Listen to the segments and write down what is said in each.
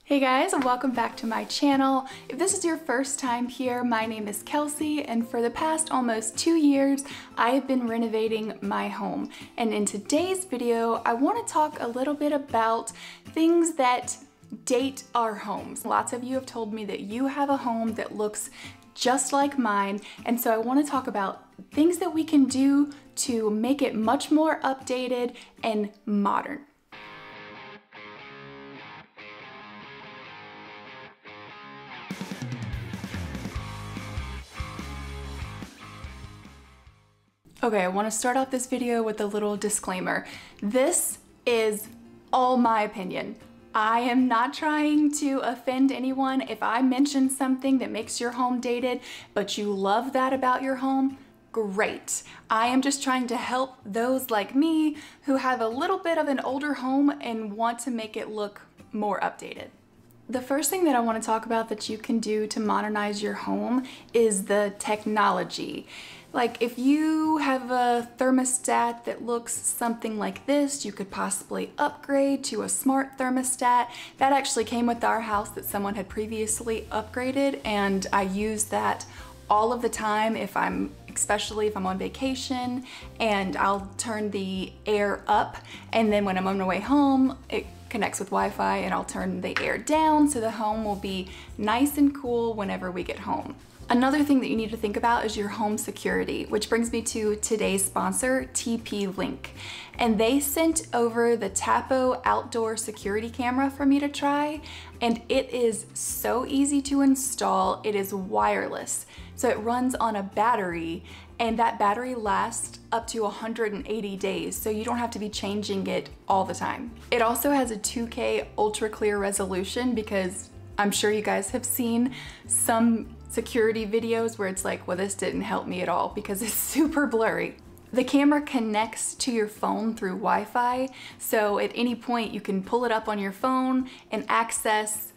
Hey guys, welcome back to my channel. If this is your first time here, my name is Kelsey, and for the past almost 2 years, I have been renovating my home. And in today's video, I want to talk a little bit about things that date our homes. Lots of you have told me that you have a home that looks just like mine, and so I want to talk about things that we can do to make it much more updated and modern. Okay, I want to start off this video with a little disclaimer. This is all my opinion. I am not trying to offend anyone. If I mention something that makes your home dated, but you love that about your home, great. I am just trying to help those like me who have a little bit of an older home and want to make it look more updated. The first thing that I want to talk about that you can do to modernize your home is the technology. Like if you have a thermostat that looks something like this, you could possibly upgrade to a smart thermostat. That actually came with our house that someone had previously upgraded, and I use that all of the time especially if I'm on vacation, and I'll turn the air up, and then when I'm on my way home, it connects with Wi-Fi and I'll turn the air down so the home will be nice and cool whenever we get home. Another thing that you need to think about is your home security, which brings me to today's sponsor, TP-Link. And they sent over the Tapo outdoor security camera for me to try, and it is so easy to install. It is wireless, so it runs on a battery, and that battery lasts up to 180 days, so you don't have to be changing it all the time. It also has a 2K ultra clear resolution, because I'm sure you guys have seen some security videos where it's like, well, this didn't help me at all because it's super blurry. The camera connects to your phone through Wi-Fi, so at any point you can pull it up on your phone and access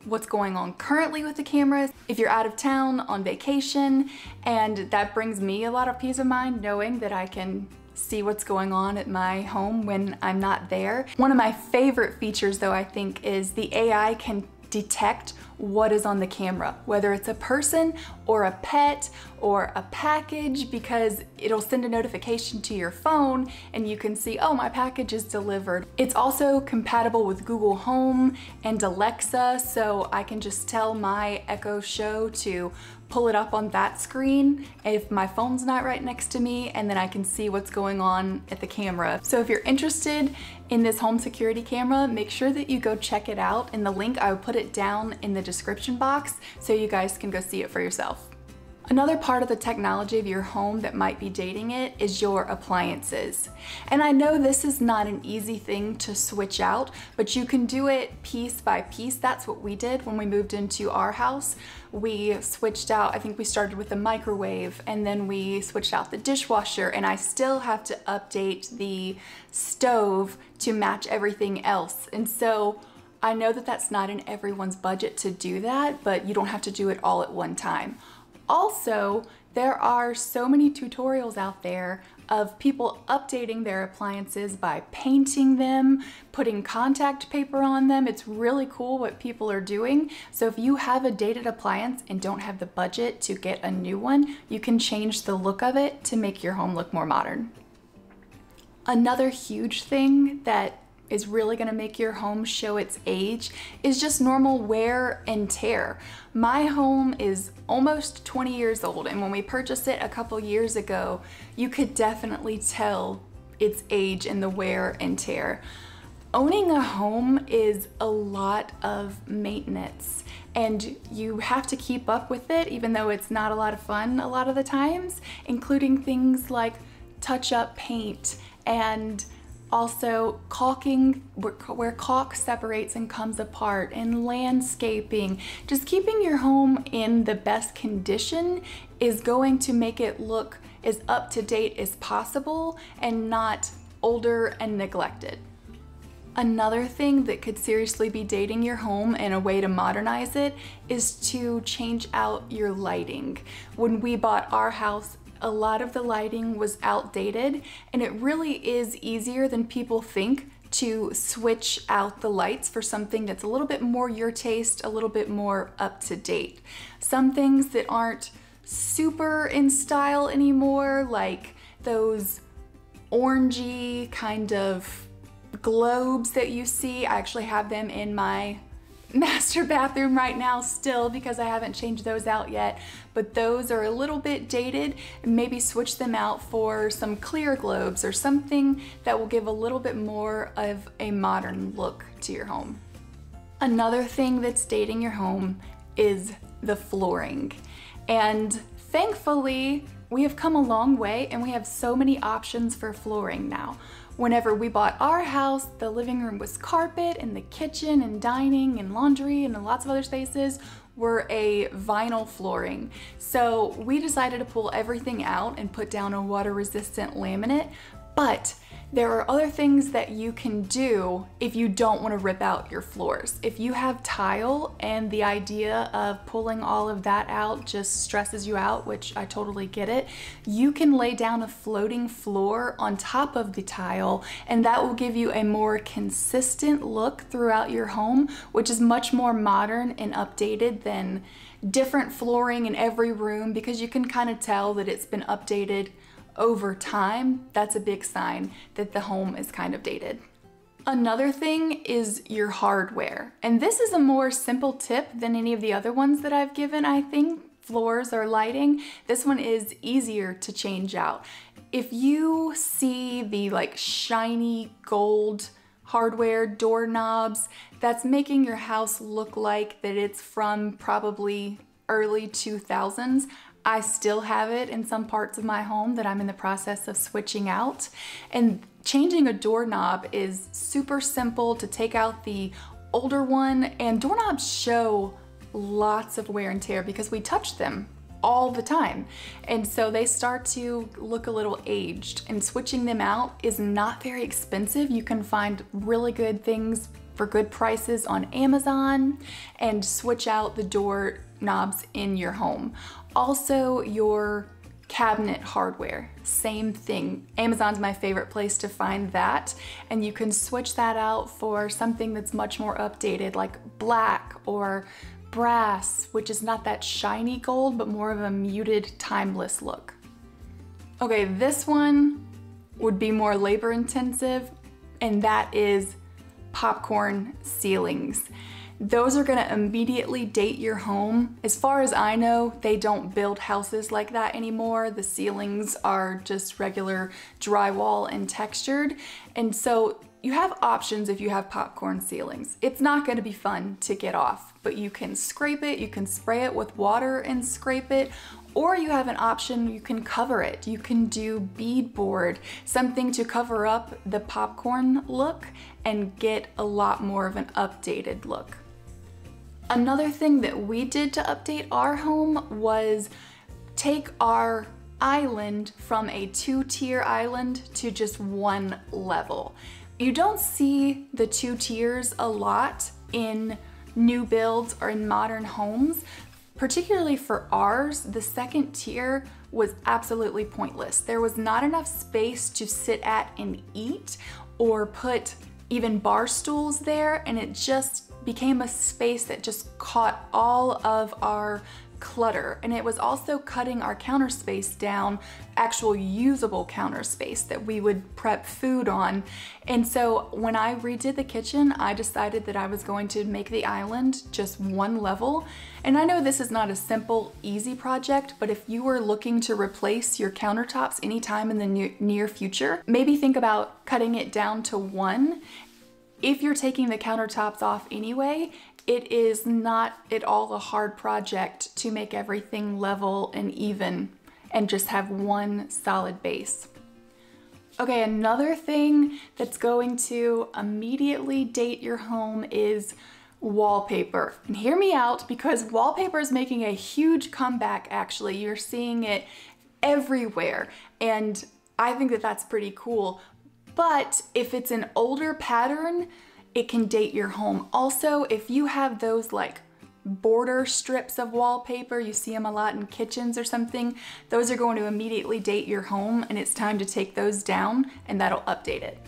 what's going on currently with the cameras if you're out of town on vacation, and that brings me a lot of peace of mind knowing that I can see what's going on at my home when I'm not there. One of my favorite features though, I think, is the AI can detect what is on the camera, whether it's a person or a pet or a package, because it'll send a notification to your phone and you can see, oh, my package is delivered. It's also compatible with Google Home and Alexa, so I can just tell my Echo Show to pull it up on that screen if my phone's not right next to me, and then I can see what's going on at the camera. So if you're interested in this home security camera, make sure that you go check it out, and the link, I will put it down in the description box so you guys can go see it for yourself. Another part of the technology of your home that might be dating it is your appliances. And I know this is not an easy thing to switch out, but you can do it piece by piece. That's what we did when we moved into our house. We switched out, I think we started with the microwave, and then we switched out the dishwasher, and I still have to update the stove to match everything else. And so I know that that's not in everyone's budget to do that, but you don't have to do it all at one time. Also, there are so many tutorials out there of people updating their appliances by painting them, putting contact paper on them. It's really cool what people are doing. So if you have a dated appliance and don't have the budget to get a new one, you can change the look of it to make your home look more modern. Another huge thing that is really gonna make your home show its age is just normal wear and tear. My home is almost 20 years old, and when we purchased it a couple years ago, you could definitely tell its age in the wear and tear. Owning a home is a lot of maintenance, and you have to keep up with it, even though it's not a lot of fun a lot of the times, including things like touch-up paint and also caulking where caulk separates and comes apart, and landscaping. Just keeping your home in the best condition is going to make it look as up to date as possible and not older and neglected. Another thing that could seriously be dating your home, and a way to modernize it, is to change out your lighting. When we bought our house, a lot of the lighting was outdated, and it really is easier than people think to switch out the lights for something that's a little bit more your taste, a little bit more up to date. Some things that aren't super in style anymore, like those orangey kind of globes that you see. I actually have them in my master bathroom right now still because I haven't changed those out yet, but those are a little bit dated, and maybe switch them out for some clear globes or something that will give a little bit more of a modern look to your home. Another thing that's dating your home is the flooring, and thankfully we have come a long way and we have so many options for flooring now. Whenever we bought our house, the living room was carpet, and the kitchen and dining and laundry and lots of other spaces were a vinyl flooring. So we decided to pull everything out and put down a water resistant laminate, but there are other things that you can do if you don't want to rip out your floors. If you have tile and the idea of pulling all of that out just stresses you out, which I totally get it, you can lay down a floating floor on top of the tile, and that will give you a more consistent look throughout your home, which is much more modern and updated than different flooring in every room, because you can kind of tell that it's been updated over time. That's a big sign that the home is kind of dated. Another thing is your hardware. And this is a more simple tip than any of the other ones that I've given, I think, floors or lighting. This one is easier to change out. If you see the like shiny gold hardware doorknobs, that's making your house look like that it's from probably early 2000s. I still have it in some parts of my home that I'm in the process of switching out. And changing a doorknob is super simple to take out the older one, and doorknobs show lots of wear and tear because we touch them all the time. And so they start to look a little aged, and switching them out is not very expensive. You can find really good things for good prices on Amazon and switch out the door knobs in your home. Also, your cabinet hardware, same thing. Amazon's my favorite place to find that, and you can switch that out for something that's much more updated, like black or brass, which is not that shiny gold, but more of a muted, timeless look. Okay, this one would be more labor intensive, and that is popcorn ceilings. Those are gonna immediately date your home. As far as I know, they don't build houses like that anymore. The ceilings are just regular drywall and textured. And so you have options if you have popcorn ceilings. It's not gonna be fun to get off, but you can scrape it, you can spray it with water and scrape it, or you have an option, you can cover it. You can do beadboard, something to cover up the popcorn look and get a lot more of an updated look. Another thing that we did to update our home was take our island from a 2-tier island to just 1 level. You don't see the 2 tiers a lot in new builds or in modern homes. Particularly for ours, the 2nd tier was absolutely pointless. There was not enough space to sit at and eat or put even bar stools there, and it just became a space that just caught all of our clutter. And it was also cutting our counter space down, actual usable counter space that we would prep food on. And so when I redid the kitchen, I decided that I was going to make the island just 1 level. And I know this is not a simple, easy project, but if you were looking to replace your countertops anytime in the near future, maybe think about cutting it down to 1. If you're taking the countertops off anyway, it is not at all a hard project to make everything level and even and just have 1 solid base. Okay, another thing that's going to immediately date your home is wallpaper. And hear me out, because wallpaper is making a huge comeback actually. You're seeing it everywhere, and I think that that's pretty cool. But if it's an older pattern, it can date your home. Also, if you have those like border strips of wallpaper, you see them a lot in kitchens or something, those are going to immediately date your home, and it's time to take those down, and that'll update it.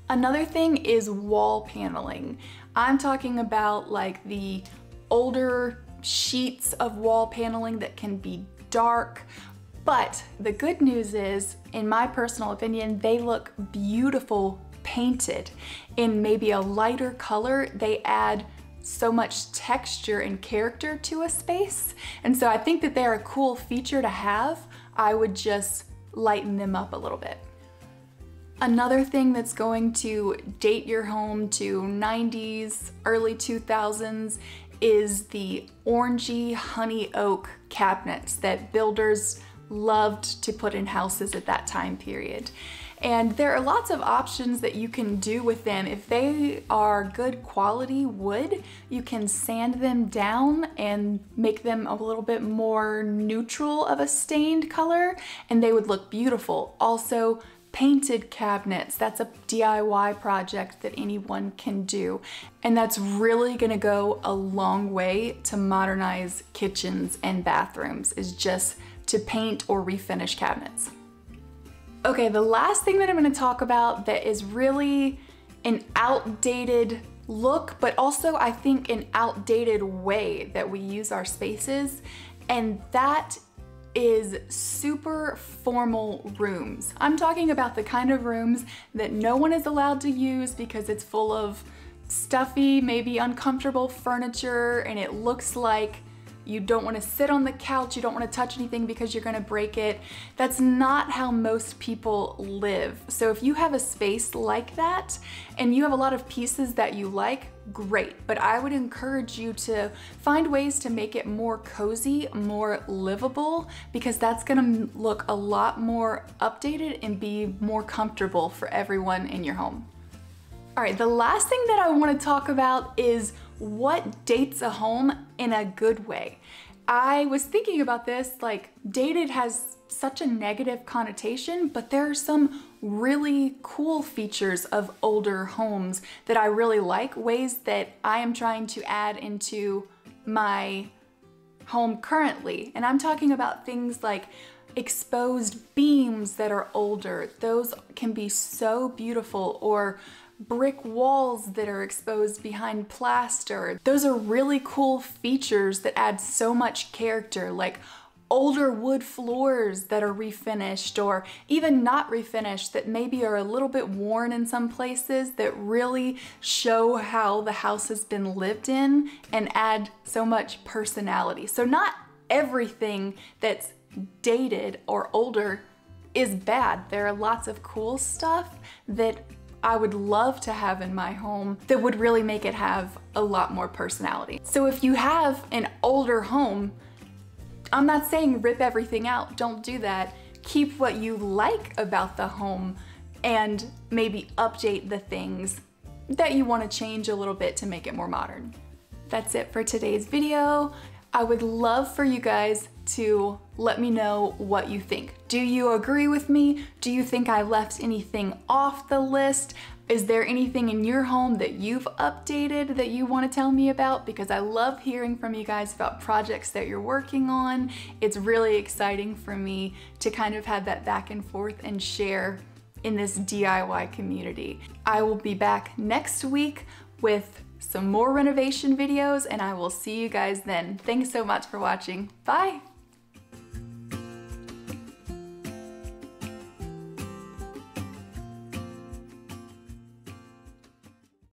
Another thing is wall paneling. I'm talking about like the older sheets of wall paneling that can be dark, but the good news is, in my personal opinion, they look beautiful painted. In maybe a lighter color, they add so much texture and character to a space. And so I think that they're a cool feature to have. I would just lighten them up a little bit. Another thing that's going to date your home to 90s, early 2000s is the orangey honey oak cabinets that builders loved to put in houses at that time period. And there are lots of options that you can do with them. If they are good quality wood, you can sand them down and make them a little bit more neutral of a stained color, and they would look beautiful. Also, painted cabinets, that's a DIY project that anyone can do. And that's really gonna go a long way to modernize kitchens and bathrooms, is just to paint or refinish cabinets. Okay, the last thing that I'm gonna talk about that is really an outdated look, but also I think an outdated way that we use our spaces, and that is super formal rooms. I'm talking about the kind of rooms that no one is allowed to use because it's full of stuffy, maybe uncomfortable furniture, and it looks like you don't want to sit on the couch, you don't want to touch anything because you're going to break it. That's not how most people live. So if you have a space like that and you have a lot of pieces that you like, great. But I would encourage you to find ways to make it more cozy, more livable, because that's going to look a lot more updated and be more comfortable for everyone in your home. All right, the last thing that I want to talk about is what dates a home in a good way. I was thinking about this, like, dated has such a negative connotation, but there are some really cool features of older homes that I really like, ways that I am trying to add into my home currently. And I'm talking about things like exposed beams that are older. Those can be so beautiful, or brick walls that are exposed behind plaster. Those are really cool features that add so much character, like older wood floors that are refinished, or even not refinished, that maybe are a little bit worn in some places, that really show how the house has been lived in and add so much personality. So not everything that's dated or older is bad. There are lots of cool stuff that I would love to have in my home that would really make it have a lot more personality. So if you have an older home, I'm not saying rip everything out, don't do that. Keep what you like about the home and maybe update the things that you want to change a little bit to make it more modern. That's it for today's video. I would love for you guys to let me know what you think. Do you agree with me? Do you think I left anything off the list? Is there anything in your home that you've updated that you want to tell me about? Because I love hearing from you guys about projects that you're working on. It's really exciting for me to kind of have that back and forth and share in this DIY community. I will be back next week with some more renovation videos, and I will see you guys then. Thanks so much for watching. Bye!